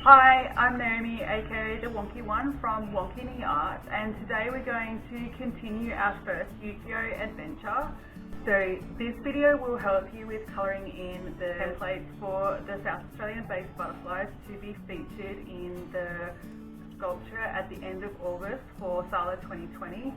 Hi, I'm Naomi, aka the Wonkie one from Wonkie Art, and today we're going to continue our first Ukiyo adventure. So this video will help you with colouring in the templates for the South Australian based butterflies to be featured in the sculpture at the end of August for SALA 2020.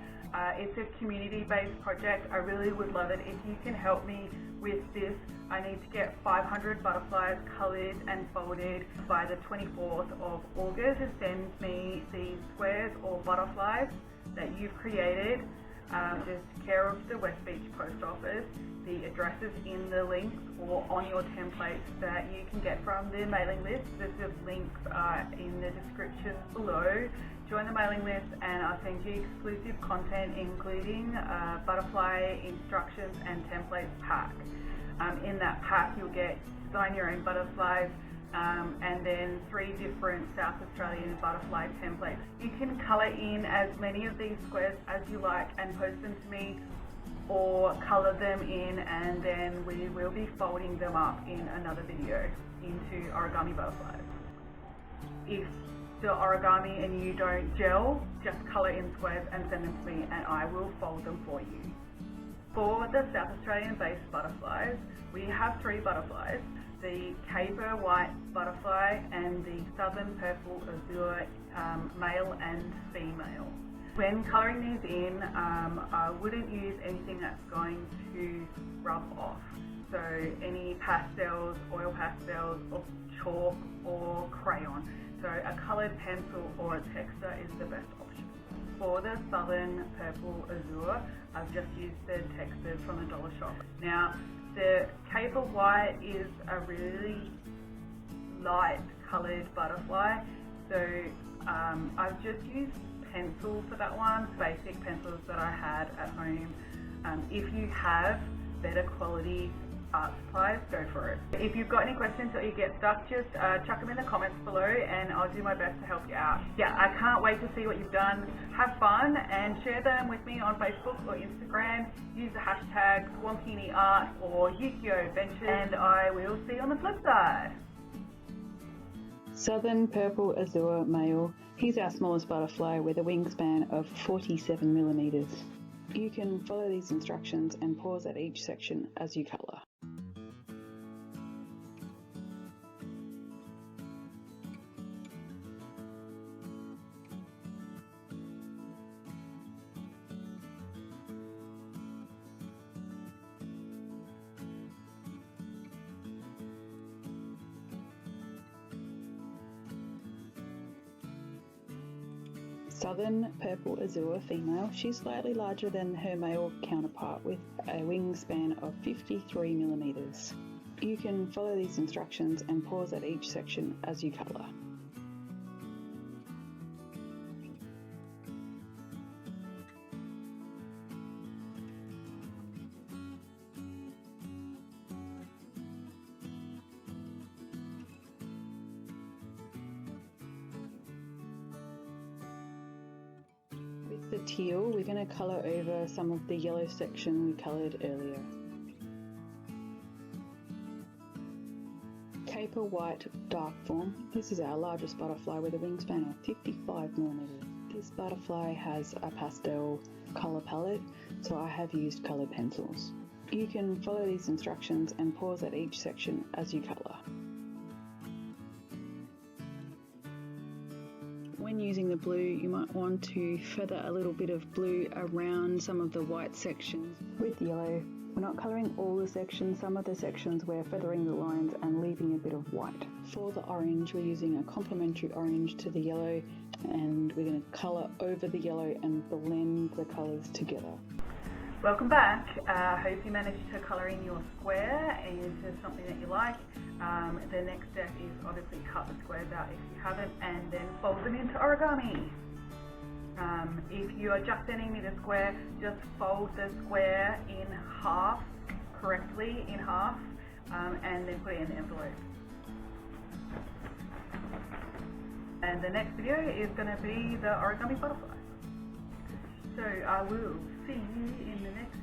It's a community-based project. I really would love it if you can help me with this. I need to get 500 butterflies coloured and folded by the 24th of August. Send me the squares or butterflies that you've created. Just care of the West Beach Post Office. The address is in the links or on your templates that you can get from the mailing list. The links are in the description below. Join the mailing list and I'll send you exclusive content including butterfly instructions and templates pack. In that pack you'll get design your own butterflies and then 3 different South Australian butterfly templates. You can colour in as many of these squares as you like and post them to me, or colour them in and then we will be folding them up in another video into origami butterflies. If the origami and you don't gel, just colour in squares and send them to me and I will fold them for you. For the South Australian based butterflies, we have 3 butterflies: the caper white butterfly and the southern purple azure male and female. When colouring these in, I wouldn't use anything that's going to rub off. So any pastels, oil pastels, or chalk or crayon. So a coloured pencil or a texter is the best option. For the southern purple azure, I've just used the textures from the dollar shop. Now, the caper white is a really light coloured butterfly, so I've just used pencil for that one, basic pencils that I had at home. If you have better quality art supplies, go for it. If you've got any questions or you get stuck, just chuck them in the comments below and I'll do my best to help you out. Yeah, I can't wait to see what you've done. Have fun and share them with me on Facebook or Instagram. Use the hashtags WonkieArt or ukiyoadventures and I will see you on the flip side. Southern purple azure male. He's our smallest butterfly with a wingspan of 47 millimeters. You can follow these instructions and pause at each section as you colour. Southern purple azure female. She's slightly larger than her male counterpart with a wingspan of 53 millimeters. You can follow these instructions and pause at each section as you colour. The teal, we're going to colour over some of the yellow section we coloured earlier. Caper white dark form. This is our largest butterfly with a wingspan of 55 millimeters. This butterfly has a pastel colour palette, so I have used coloured pencils. You can follow these instructions and pause at each section as you colour. When using the blue, you might want to feather a little bit of blue around some of the white sections. With yellow, we're not colouring all the sections. Some of the sections we're feathering the lines and leaving a bit of white. For the orange, we're using a complementary orange to the yellow and we're going to colour over the yellow and blend the colours together. Welcome back. Hope you managed to colour in your square into something that you like. The next step is obviously cut the squares out if you haven't and then fold them into origami. If you are just sending me the square, just fold the square in half, correctly in half, and then put it in the envelope. And the next video is going to be the origami butterfly. So I will see you in the next